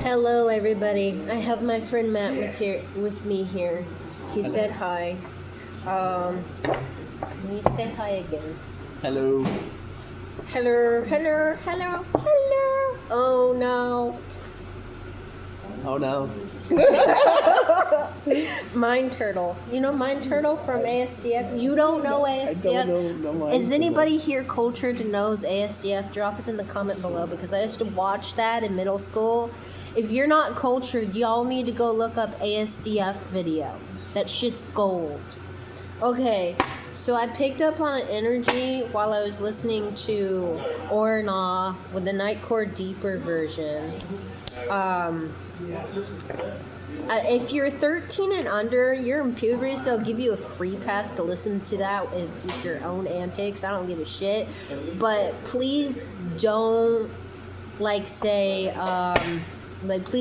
Hello, everybody. I have my friend Matt with me here. He said hi. Can you say hi again? Hello. Hello, hello, hello, hello. Oh no. Oh no. Mind Turtle. You know Mind Turtle from ASDF? You don't know ASDF? I don't know Is anybody here cultured and knows ASDF? Drop it in the comment below because I used to watch that in middle school. If you're not cultured, y'all need to go look up ASDF video. That shit's gold. Okay, so I picked up on an energy while I was listening to Orna with the Nightcore Deeper version. If you're 13 and under, you're in puberty, so I'll give you a free pass to listen to that with your own antics. I don't give a shit. But please don't, please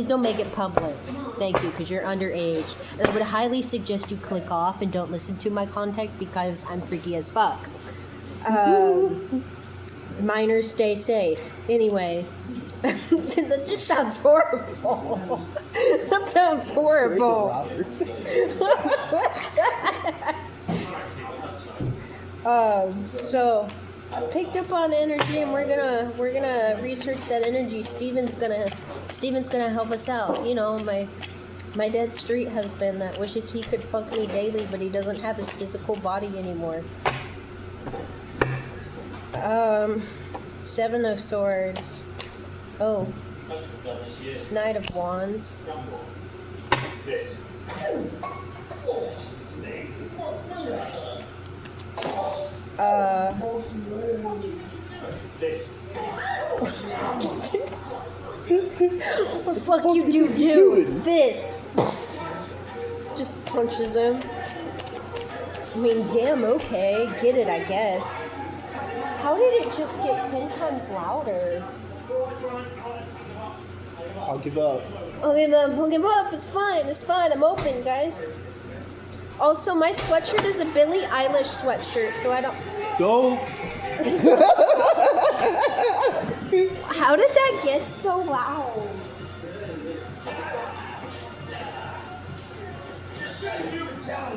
don't make it public. Thank you, because you're underage. And I would highly suggest you click off and don't listen to my content because I'm freaky as fuck. Minors, stay safe. Anyway. That just sounds horrible. That sounds horrible. So I picked up on energy, and we're gonna research that energy. Steven's gonna help us out. You know, my dead street husband that wishes he could fuck me daily, but he doesn't have his physical body anymore. Seven of Swords. Oh, Knight of Wands. What the fuck you do? This. Just punches him. I mean, damn, okay. Get it, I guess. How did it just get 10 times louder? I'll give up. I'll give up. It's fine. I'm open, guys. Also, my sweatshirt is a Billie Eilish sweatshirt, so I don't... How did that get so loud?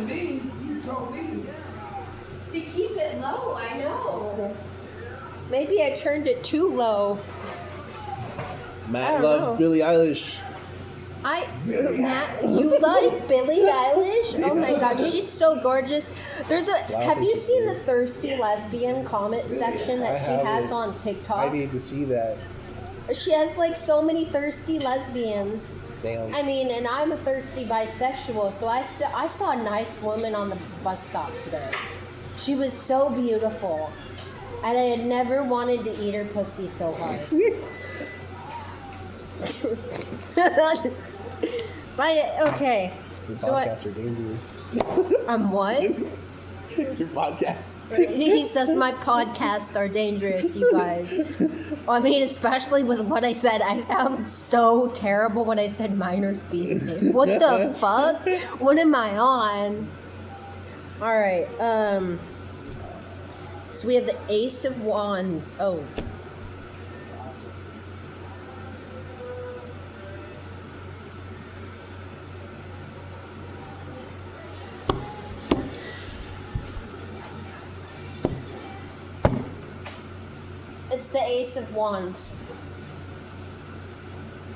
You told me. To keep it low, I know. Maybe I turned it too low. Matt loves Billie Eilish. Matt, you like Billie Eilish? Oh my god, she's so gorgeous. Have you seen the thirsty lesbian comment section that she has on TikTok? I need to see that. She has so many thirsty lesbians. Damn. I mean, and I'm a thirsty bisexual, so I saw a nice woman on the bus stop today. She was so beautiful. And I had never wanted to eat her pussy so hard. Okay. Your podcasts are dangerous. What? Your podcast. He says my podcasts are dangerous, you guys. Well, I mean, especially with what I said. I sound so terrible when I said minors be safe. What the fuck? What am I on? Alright, so we have the Ace of Wands. Oh. It's the Ace of Wands.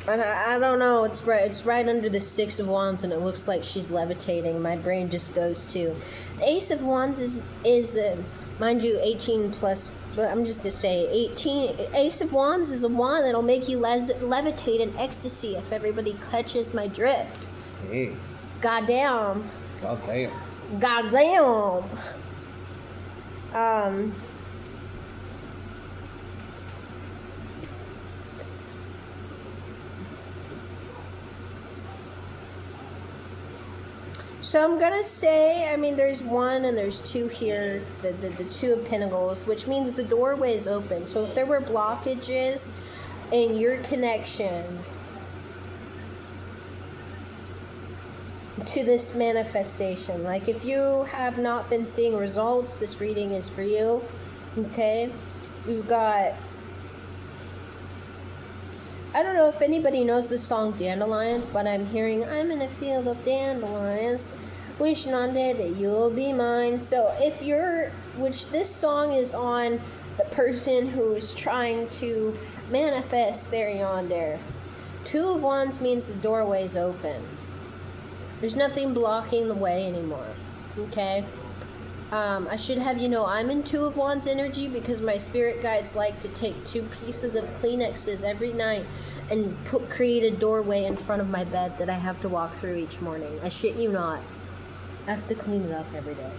And I don't know, it's right under the Six of Wands, and it looks like she's levitating. My brain just goes to. The Ace of Wands is mind you, 18 plus, but I'm just going to say 18. Ace of Wands is a wand that'll make you levitate in ecstasy if everybody catches my drift. Hey. Goddamn. Goddamn. So I'm gonna say, I mean, there's one and there's two here, the Two of Pentacles, which means the doorway is open. So if there were blockages in your connection to this manifestation, like if you have not been seeing results, this reading is for you. Okay, we've got I don't know if anybody knows the song Dandelions, but I'm hearing, I'm in a field of dandelions, wishing on day that you'll be mine. So if you're, which this song is on the person who is trying to manifest their yonder. Two of Wands means the doorway's open. There's nothing blocking the way anymore. Okay? I should have you know I'm in Two of Wands energy because my spirit guides like to take 2 pieces of Kleenexes every night and create a doorway in front of my bed that I have to walk through each morning. I shit you not. I have to clean it up every day.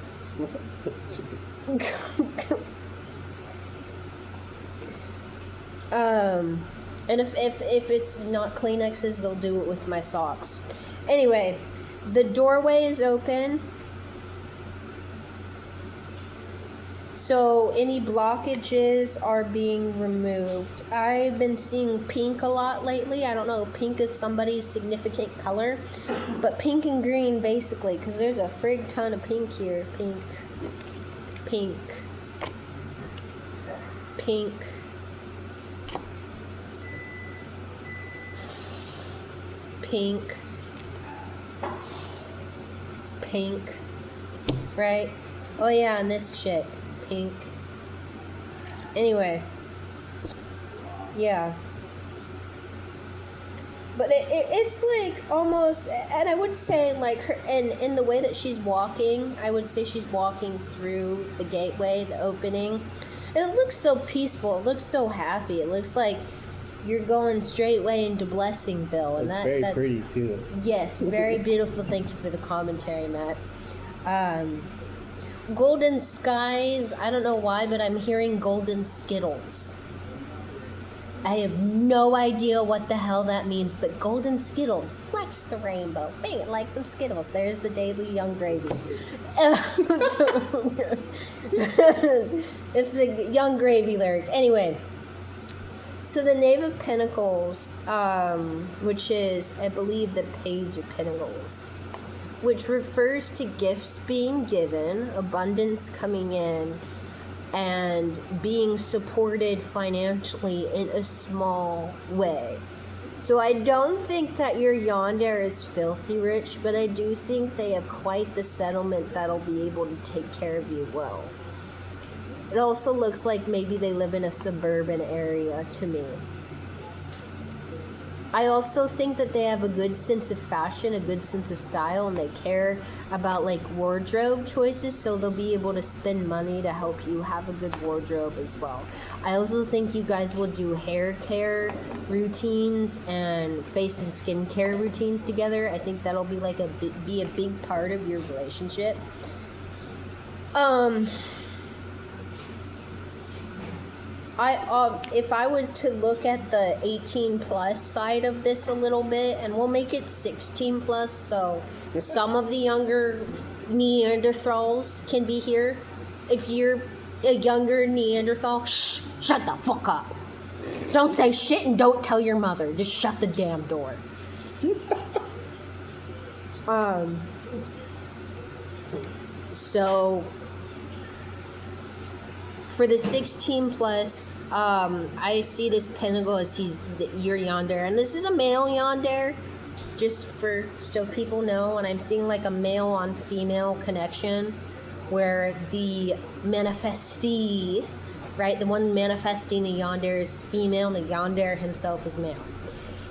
And if it's not Kleenexes, they'll do it with my socks. Anyway, the doorway is open. So any blockages are being removed. I've been seeing pink a lot lately. I don't know if pink is somebody's significant color, but pink and green basically, because there's a frig ton of pink here. Pink, pink, pink, pink, pink, right? Oh yeah, and this chick. Pink. Anyway. Yeah. But it's like almost, and I would say like her, and in the way that she's walking, I would say she's walking through the gateway, the opening. And it looks so peaceful. It looks so happy. It looks like you're going straight way into Blessingville. And it's very pretty too. Yes, very beautiful. Thank you for the commentary, Matt. Golden skies, I don't know why, but I'm hearing golden Skittles. I have no idea what the hell that means, but golden Skittles, flex the rainbow, bang it like some Skittles. There's the daily Young Gravy. It's a Young Gravy lyric. Anyway, so the Knave of Pentacles, which is, I believe, the Page of Pentacles, which refers to gifts being given, abundance coming in, and being supported financially in a small way. So I don't think that your yonder is filthy rich, but I do think they have quite the settlement that'll be able to take care of you well. It also looks like maybe they live in a suburban area to me. I also think that they have a good sense of fashion, a good sense of style, and they care about like wardrobe choices, so they'll be able to spend money to help you have a good wardrobe as well. I also think you guys will do hair care routines and face and skin care routines together. I think that'll be like be a big part of your relationship. If I was to look at the 18 plus side of this a little bit, and we'll make it 16 plus, so some of the younger Neanderthals can be here. If you're a younger Neanderthal, shut the fuck up. Don't say shit and don't tell your mother. Just shut the damn door. So for the 16 plus, I see this pentacle as you're yonder, and this is a male yonder, just so people know. And I'm seeing like a male on female connection, where the manifestee, right, the one manifesting the yonder is female, and the yonder himself is male.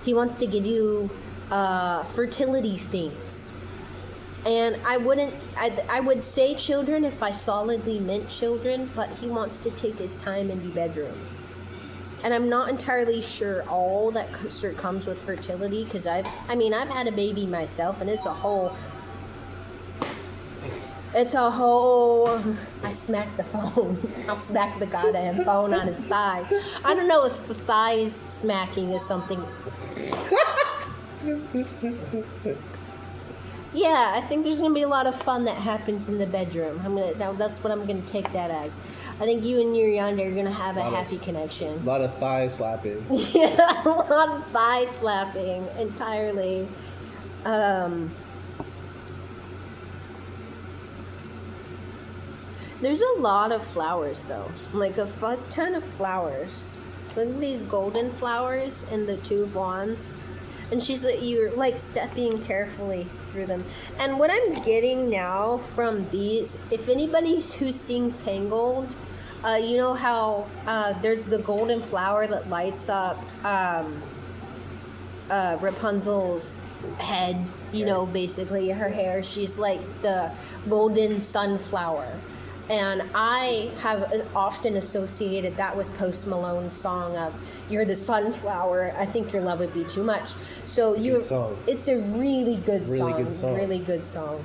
He wants to give you fertility things. And I would say children if I solidly meant children, but he wants to take his time in the bedroom. And I'm not entirely sure all that comes with fertility, because I've had a baby myself, and it's a whole, I smacked the phone. I'll smack the goddamn phone on his thigh. I don't know if the thighs smacking is something. Yeah, I think there's going to be a lot of fun that happens in the bedroom. That's what I'm going to take that as. I think you and your yonder are going to have a happy connection. A lot of thigh slapping. Yeah, a lot of thigh slapping, entirely. There's a lot of flowers, though. Like a fuck ton of flowers. look at these golden flowers and the two of wands. And she's like, you're like stepping carefully through them. And what I'm getting now from these, if anybody who's seen Tangled, you know how there's the golden flower that lights up Rapunzel's head, you know, basically her hair. She's like the golden sunflower. And I have often associated that with Post Malone's song of "You're the sunflower. I think your love would be too much." So it's a really good song. Really good song.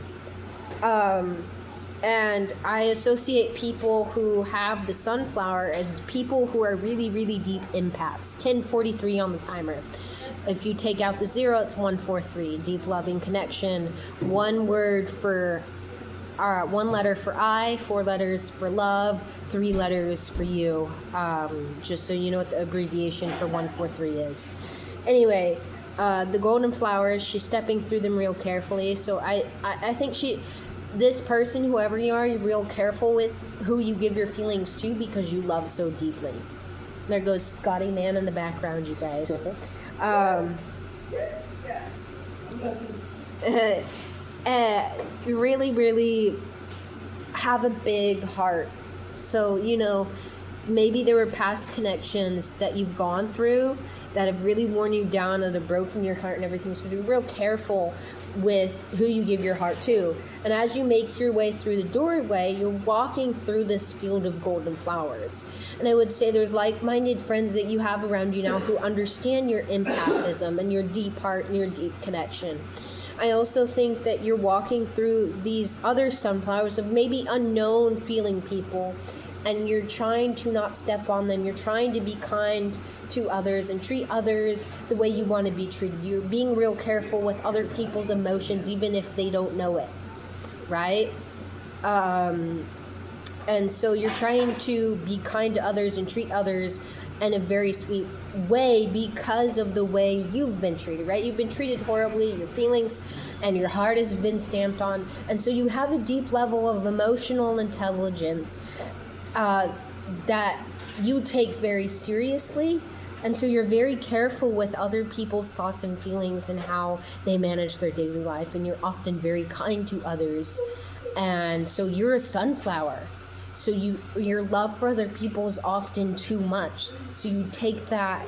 And I associate people who have the sunflower as people who are really, really deep empaths. 1043 on the timer. If you take out the 0, it's 143. Deep loving connection. One word for. 1 letter for I, 4 letters for love, 3 letters for you. Just so you know what the abbreviation for 143 is. Anyway, the golden flowers, she's stepping through them real carefully. So I think this person, whoever you are, you're real careful with who you give your feelings to because you love so deeply. There goes Scotty Man in the background, you guys. Really, really have a big heart. So, you know, maybe there were past connections that you've gone through that have really worn you down and have broken your heart and everything. So be real careful with who you give your heart to. And as you make your way through the doorway, you're walking through this field of golden flowers. And I would say there's like-minded friends that you have around you now who understand your empathism and your deep heart and your deep connection. I also think that you're walking through these other sunflowers of maybe unknown feeling people, and you're trying to not step on them. You're trying to be kind to others and treat others the way you want to be treated. You're being real careful with other people's emotions, even if they don't know it, right? And so you're trying to be kind to others and treat others in a very sweet way because of the way you've been treated, right? You've been treated horribly, your feelings and your heart has been stamped on, and so you have a deep level of emotional intelligence that you take very seriously, and so you're very careful with other people's thoughts and feelings and how they manage their daily life, and you're often very kind to others, and so you're a sunflower. So your love for other people is often too much. So you take that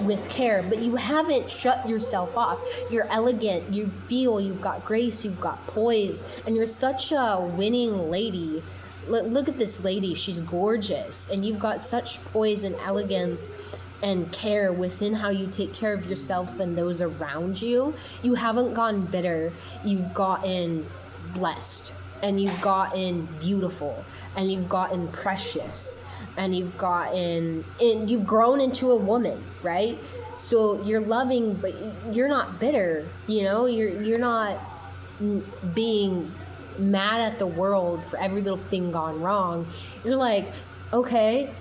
with care, but you haven't shut yourself off. You're elegant, you feel, you've got grace, you've got poise, and you're such a winning lady. Look at this lady, she's gorgeous, and you've got such poise and elegance and care within how you take care of yourself and those around you. You haven't gone bitter, you've gotten blessed. And you've gotten beautiful, and you've gotten precious, and you've grown into a woman, right? So you're loving, but you're not bitter, you know? You're not being mad at the world for every little thing gone wrong. You're like, okay,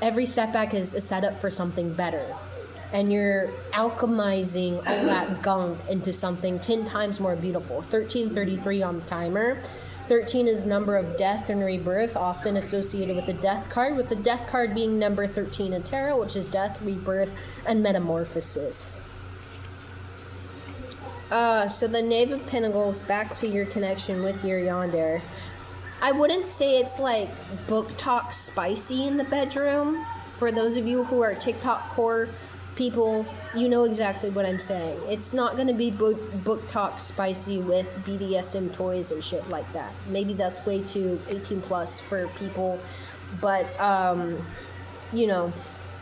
every setback is a setup for something better. And you're alchemizing all that gunk into something 10 times more beautiful. 1333 on the timer. 13 is number of death and rebirth, often associated with the death card, with the death card being number 13 in tarot, which is death, rebirth, and metamorphosis. So the Knave of Pentacles, back to your connection with your Yandere. I wouldn't say it's like book talk spicy in the bedroom. For those of you who are TikTok core people, you know exactly what I'm saying. It's not going to be book talk spicy with BDSM toys and shit like that. Maybe that's way too 18 plus for people, but you know,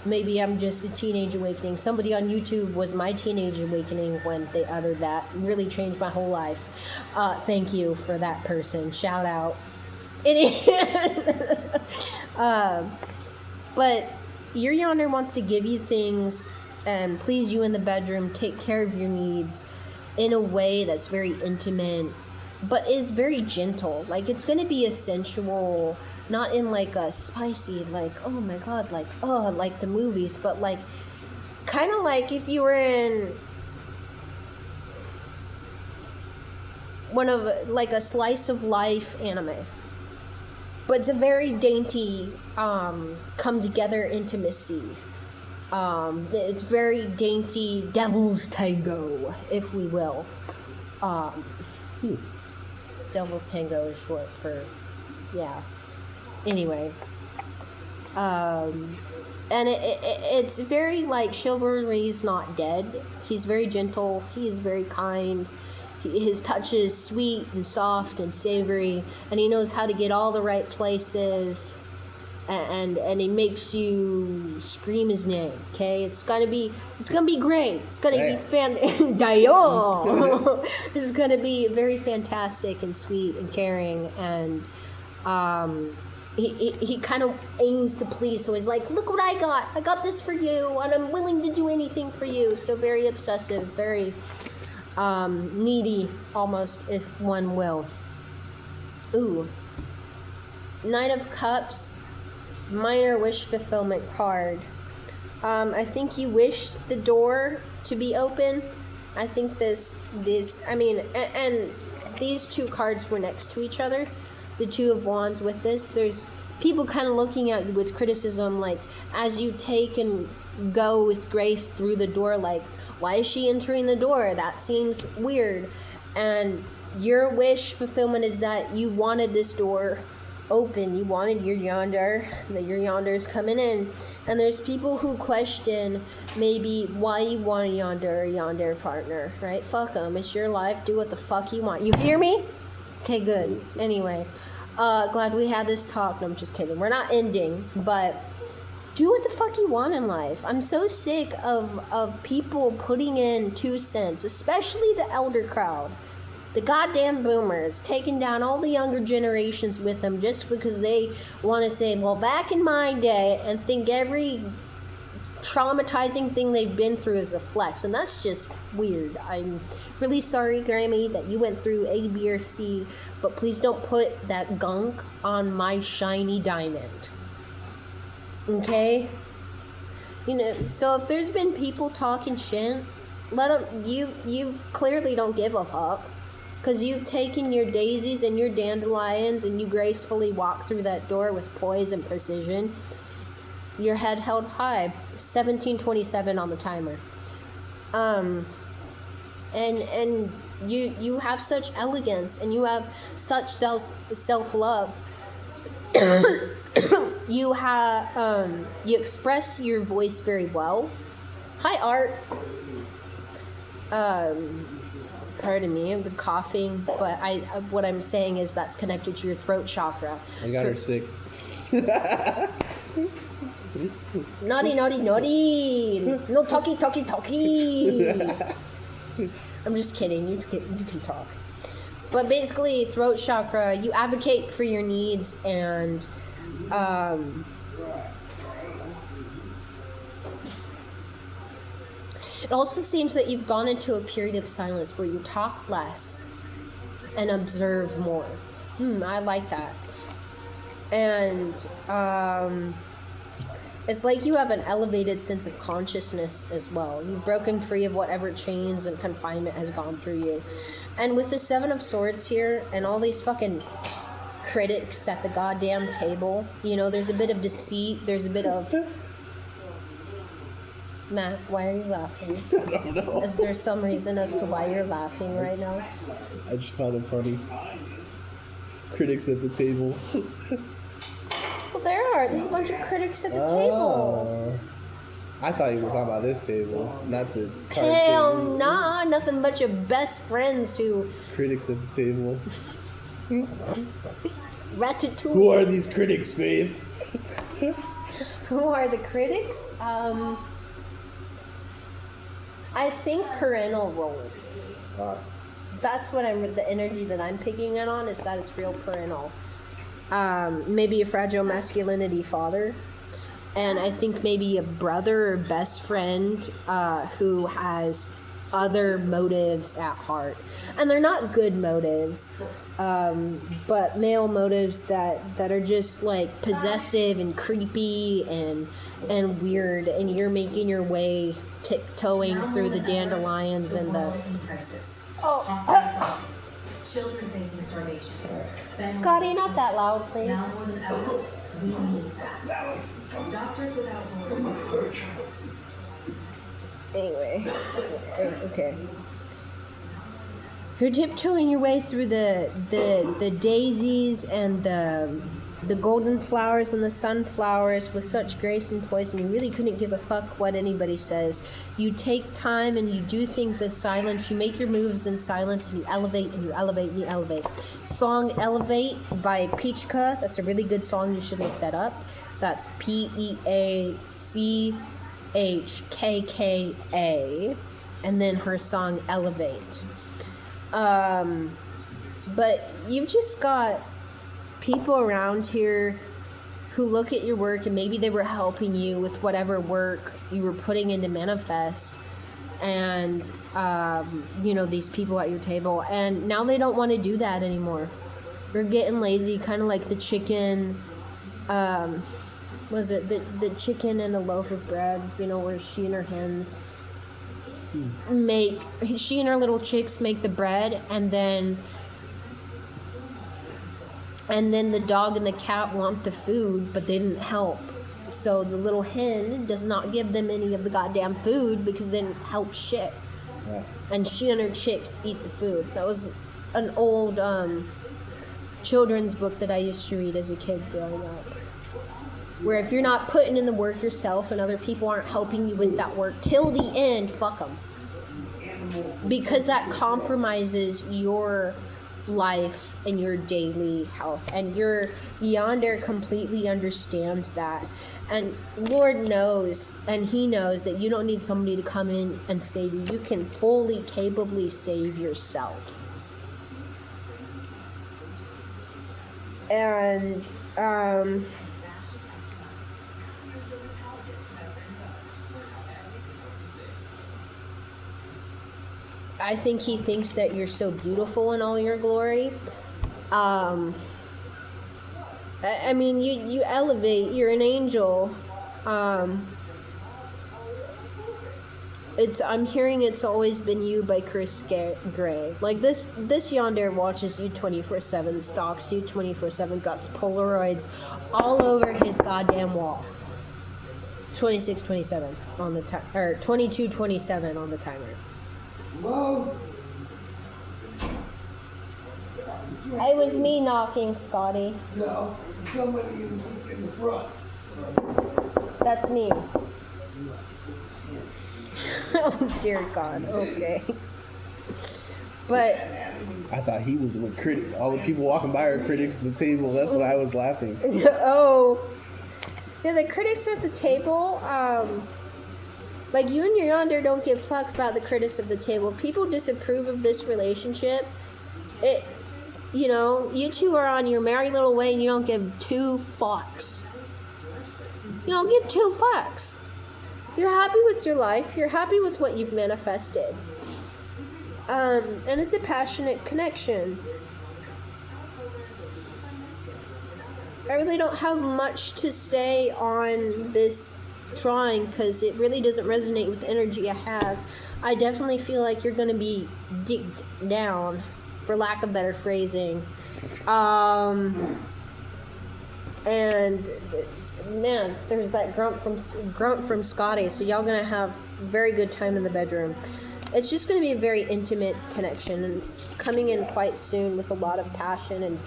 maybe I'm just a teenage awakening. Somebody on YouTube was my teenage awakening when they uttered that. It really changed my whole life. Thank you for that person. Shout out. But your Yandere wants to give you things and please you in the bedroom, take care of your needs in a way that's very intimate, but is very gentle. Like, it's going to be a sensual, not in like a spicy, like, oh my god, like, oh, like the movies, but like, kind of like if you were in one of, like, a slice of life anime. But it's a very dainty, come together intimacy. It's very dainty, devil's tango, if we will. Devil's tango is short for, yeah. Anyway, and it's very like chivalry's not dead. He's very gentle. He's very kind. His touch is sweet and soft and savory, and he knows how to get all the right places. And he makes you scream his name. Okay, it's gonna be great. It's gonna be Dayo. This is gonna be very fantastic and sweet and caring, and he kind of aims to please. So he's like, look what I got this for you, and I'm willing to do anything for you. So very obsessive, very needy, almost, if one will. Ooh, Knight of Cups. Minor wish fulfillment card. I think you wish the door to be open. I think and these two cards were next to each other. The Two of Wands with this. There's people kind of looking at you with criticism, like, as you take and go with grace through the door, like, why is she entering the door? That seems weird. And your wish fulfillment is that you wanted this door open. You wanted your yander, that your yander's coming in. And there's people who question maybe why you want a yander partner, right? Fuck them. It's your life. Do what the fuck you want. You hear me? Okay, good. Anyway, glad we had this talk. No, I'm just kidding. We're not ending, but do what the fuck you want in life. I'm so sick of people putting in 2 cents, especially the elder crowd. The goddamn boomers taking down all the younger generations with them just because they want to say, well, back in my day, and think every traumatizing thing they've been through is a flex. And that's just weird. I'm really sorry, Grammy, that you went through A, B, or C, but please don't put that gunk on my shiny diamond. Okay? You know, so if there's been people talking shit, let them, you clearly don't give a fuck. Because you've taken your daisies and your dandelions and you gracefully walk through that door with poise and precision. Your head held high. 1727 on the timer. And you have such elegance and you have such self-love. You express your voice very well. Hi, Art. Pardon me, I'm coughing, but what I'm saying is that's connected to your throat chakra. I got her sick. Naughty. No talkie. I'm just kidding. You can talk. But basically, throat chakra, you advocate for your needs, and it also seems that you've gone into a period of silence where you talk less and observe more. I like that. And it's like you have an elevated sense of consciousness as well. You've broken free of whatever chains and confinement has gone through you. And with the Seven of Swords here and all these fucking critics at the goddamn table, you know, there's a bit of deceit, there's a bit of... Matt, why are you laughing? I don't know. Is there some reason as to why you're laughing right now? I just found it funny. Critics at the table. Well, there's a bunch of critics at the table. I thought you were talking about this table, not the card Hell table. nah, nothing but your best friends who... Critics at the table. Ratatouille. Who are these critics, Faith? Who are the critics? I think parental roles. That's what the energy that I'm picking it on, is that it's real parental. Maybe a fragile masculinity father. And I think maybe a brother or best friend who has other motives at heart. And they're not good motives, but male motives that are just like possessive and creepy and weird, and you're making your way tiptoeing through the dandelions and the... Children facing starvation. Scotty, not that loud, please. Now more than ever, we need to act. Doctors Without Borders. Anyway, okay. You're tiptoeing your way through the daisies and the golden flowers and the sunflowers with such grace and poise, and you really couldn't give a fuck what anybody says. You take time and you do things in silence. You make your moves in silence, and you elevate and you elevate and you elevate. Song Elevate by Peachka. That's a really good song. You should look that up. That's Peachkka. And then her song Elevate. But you've just got people around here who look at your work, and maybe they were helping you with whatever work you were putting into manifest, and these people at your table, and now they don't want to do that anymore. They're getting lazy, kind of like the chicken. Was it the chicken and the loaf of bread? Where she and her hens she and her little chicks make the bread, and then the dog and the cat want the food, but they didn't help. So the little hen does not give them any of the goddamn food because they didn't help shit. Yeah. And she and her chicks eat the food. That was an old children's book that I used to read as a kid growing up. Where if you're not putting in the work yourself and other people aren't helping you with that work till the end, fuck them. Because that compromises your life and your daily health. And your Yandere completely understands that. And Lord knows, and He knows that you don't need somebody to come in and save you. You can totally, capably save yourself. And, I think He thinks that you're so beautiful in all your glory. I mean, you elevate. You're an angel. I'm hearing It's Always Been You by Chris Gray. Like this Yandere watches you 24/7, stalks you 24/7, got Polaroids all over his goddamn wall. 26/27 on the time, or 22/27 on the timer. Hello? It was me knocking, Scotty. No, somebody in the front. That's me. Oh dear God. Okay. But I thought he was with critics. All the people walking by are critics at the table. That's why I was laughing. Oh. Yeah, the critics at the table, like you and your yonder don't give a fuck about the critics of the table. People disapprove of this relationship. You two are on your merry little way and you don't give two fucks. You don't give two fucks. You're happy with your life. You're happy with what you've manifested. And it's a passionate connection. I really don't have much to say on this drawing because it really doesn't resonate with the energy I have. I definitely feel like you're going to be digged down, for lack of better phrasing. And man, there's that grunt from Scotty, so y'all gonna have a very good time in the bedroom. It's just gonna be a very intimate connection, and it's coming in quite soon with a lot of passion and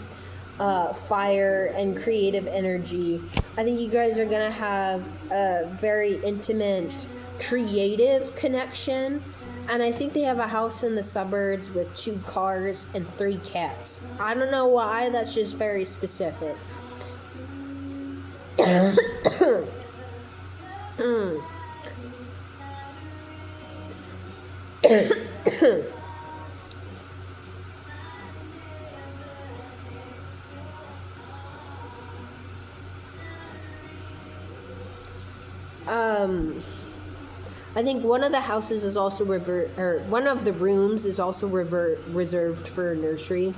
fire and creative energy. I think you guys are gonna have a very intimate, creative connection. And I think they have a house in the suburbs with 2 cars and 3 cats. I don't know why, that's just very specific. I think one of the houses is also one of the rooms is also reserved for a nursery,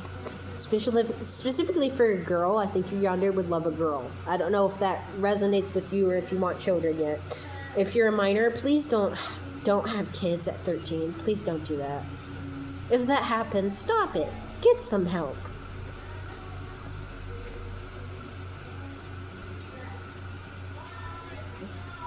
specifically for a girl. I think your yonder would love a girl. I don't know if that resonates with you or if you want children yet. If you're a minor, please don't have kids at 13. Please don't do that. If that happens, stop it. Get some help.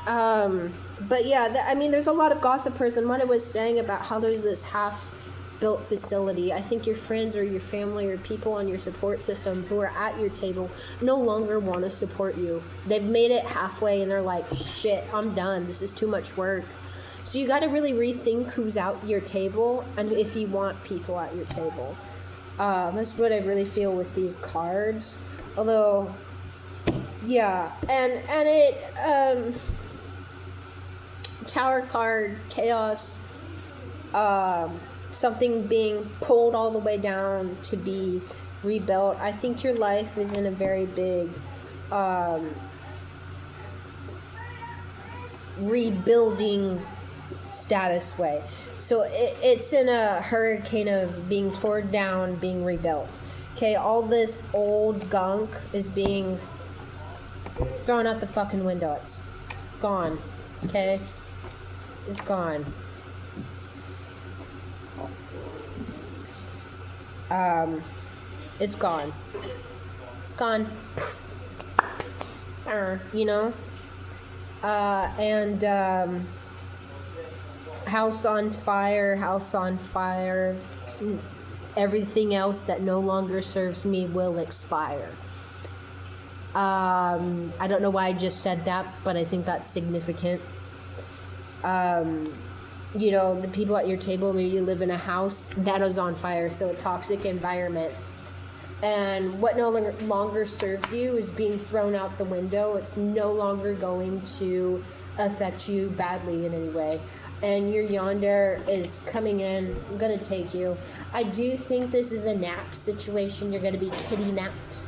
But yeah, I mean, there's a lot of gossipers, and what I was saying about how there's this half-built facility. I think your friends or your family or people on your support system who are at your table no longer want to support you. They've made it halfway, and they're like, shit, I'm done. This is too much work. So you got to really rethink who's at your table and if you want people at your table. That's what I really feel with these cards. Although, yeah, and it, Tower card, chaos, something being pulled all the way down to be rebuilt. I think your life is in a very big rebuilding status way. So it's in a hurricane of being torn down, being rebuilt. Okay, all this old gunk is being thrown out the fucking window. It's gone. Okay? It's gone. It's gone. It's gone. You know? House on fire. Everything else that no longer serves me will expire. I don't know why I just said that, but I think that's significant. You know, the people at your table, maybe you live in a house that is on fire, so a toxic environment. And what no longer serves you is being thrown out the window. It's no longer going to affect you badly in any way. And your yonder is coming in, going to take you. I do think this is a nap situation. You're going to be kidnapped.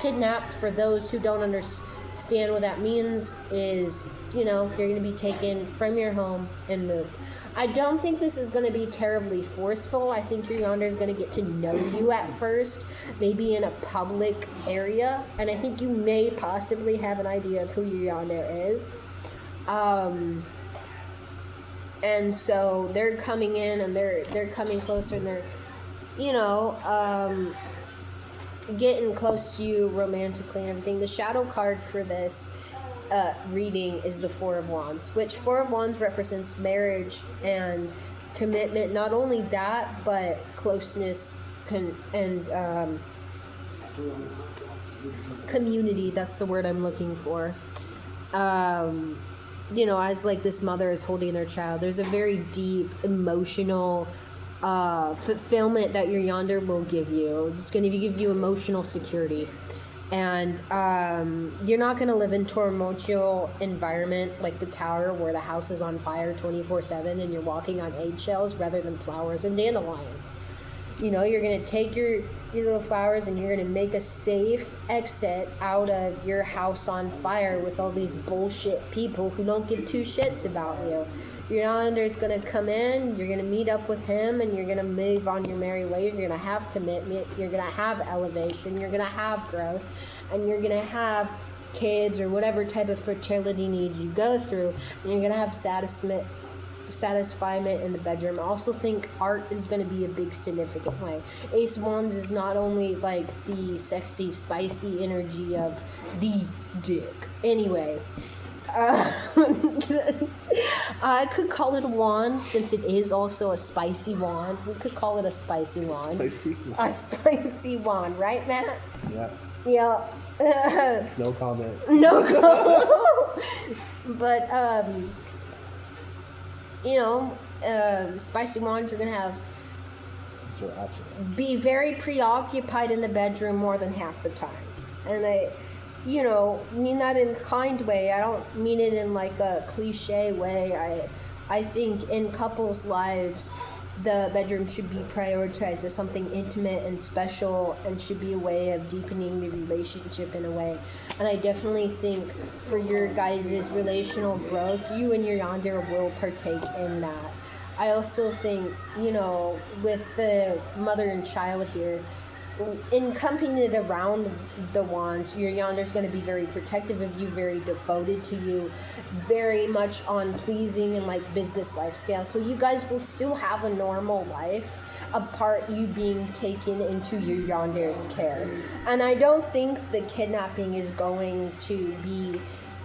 Kidnapped, for those who don't understand what that means, is, you know, you're going to be taken from your home and moved. I don't think this is going to be terribly forceful. I think your yonder is going to get to know you at first, maybe in a public area, and I think you may possibly have an idea of who your yonder is. And so they're coming in, and they're coming closer, and they're, you know, getting close to you romantically and everything. The shadow card for this reading is the Four of Wands, which Four of Wands represents marriage and commitment. Not only that, but closeness and community. That's the word I'm looking for. You know, as like this mother is holding their child, there's a very deep emotional fulfillment that your yonder will give you. It's going to give you emotional security. And you're not going to live in torrential environment like the tower where the house is on fire 24/7 and you're walking on eggshells rather than flowers and dandelions. You know, you're going to take your little flowers and you're going to make a safe exit out of your house on fire with all these bullshit people who don't give two shits about you. Your yonder's going to come in, you're going to meet up with him, and you're going to move on your merry way. You're going to have commitment, you're going to have elevation, you're going to have growth, and you're going to have kids or whatever type of fertility needs you go through, and you're going to have satisfyment in the bedroom. I also think art is going to be a big significant way. Ace of Wands is not only like the sexy, spicy energy of the dick. Anyway, I could call it a wand since it is also a spicy wand. We could call it a spicy wand. Spicy. A spicy wand, right, Matt? Yeah. Yeah. No comment. No comment. But, you know, spicy wand, you're going to have Some sort of action. be very preoccupied in the bedroom more than half the time. And I, you know, mean that in a kind way. I don't mean it in like a cliche way. I think in couples' lives, the bedroom should be prioritized as something intimate and special and should be a way of deepening the relationship in a way. And I definitely think for your guys' relational growth, you and your yonder will partake in that. I also think, you know, with the mother and child here, encompassing around the wands, your yonder's going to be very protective of you, very devoted to you, very much on pleasing and like business life scale. So you guys will still have a normal life apart you being taken into your yonder's care. And I don't think the kidnapping is going to be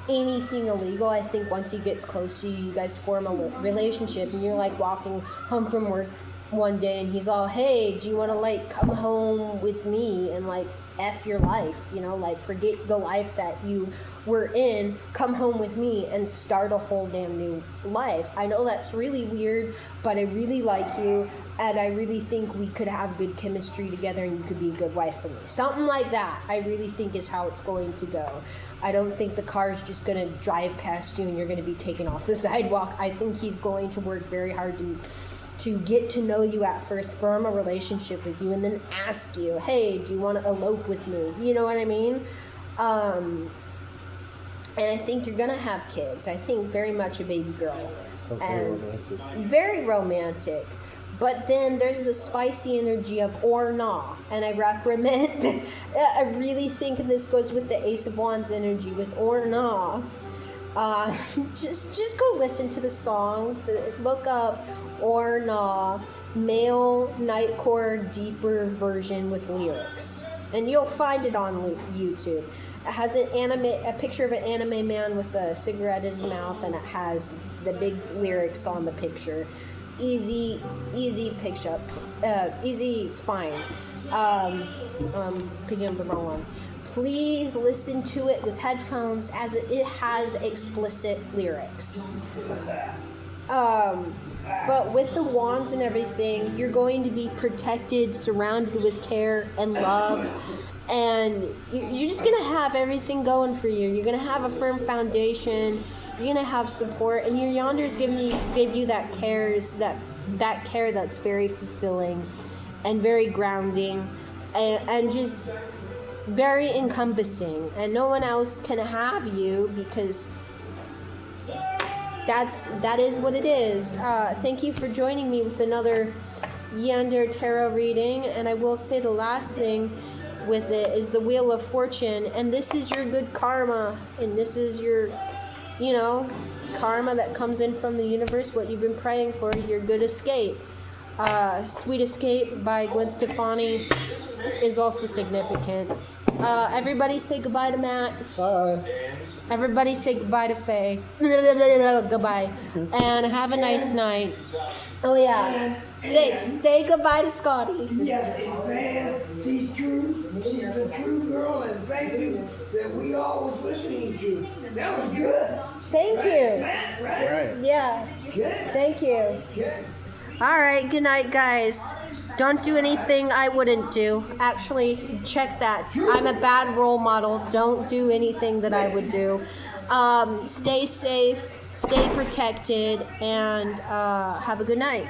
anything illegal. I think once he gets close to you, you guys form a relationship, and you're like walking home from work one day, and he's all, hey, do you want to like come home with me and like F your life, you know, like forget the life that you were in, come home with me and start a whole damn new life. I know that's really weird, but I really like you, and I really think we could have good chemistry together, and you could be a good wife for me. Something like that, I really think is how it's going to go. I don't think the car's just going to drive past you and you're going to be taken off the sidewalk. I think he's going to work very hard to get to know you at first, form a relationship with you, and then ask you, hey, do you want to elope with me? You know what I mean? And I think you're going to have kids. I think very much a baby girl. So very romantic. Very romantic. But then there's the spicy energy of or nah. And I recommend, I really think this goes with the Ace of Wands energy with or nah. Just go listen to the song. Look up or nah, male nightcore deeper version with lyrics, and you'll find it on YouTube. It has a picture of an anime man with a cigarette in his mouth, and it has the big lyrics on the picture. Easy picture, easy find. Picking up the wrong one. Please listen to it with headphones, as it has explicit lyrics. But with the wands and everything, you're going to be protected, surrounded with care and love, and you're just going to have everything going for you. You're going to have a firm foundation. You're going to have support, and your yanders gave you that care that's very fulfilling and very grounding and just very encompassing. And no one else can have you, because that is what it is. Thank you for joining me with another Yandere tarot reading, and I will say the last thing with it is the Wheel of Fortune, and this is your good karma, and this is your, you know, karma that comes in from the universe, what you've been praying for, your good escape. Sweet Escape by Gwen Stefani is also significant. Everybody say goodbye to Matt. Bye. Everybody say goodbye to Faye. Goodbye. And have a nice night. Oh yeah. Say goodbye to Scotty. Yes, man, she's the true girl, and thank you that we all was listening to. That was good. Thank you. Right? Yeah. Good. Thank you. Good. All right. Good night, guys. Don't do anything I wouldn't do. Actually, check that. I'm a bad role model. Don't do anything that I would do. Stay safe, stay protected, and have a good night.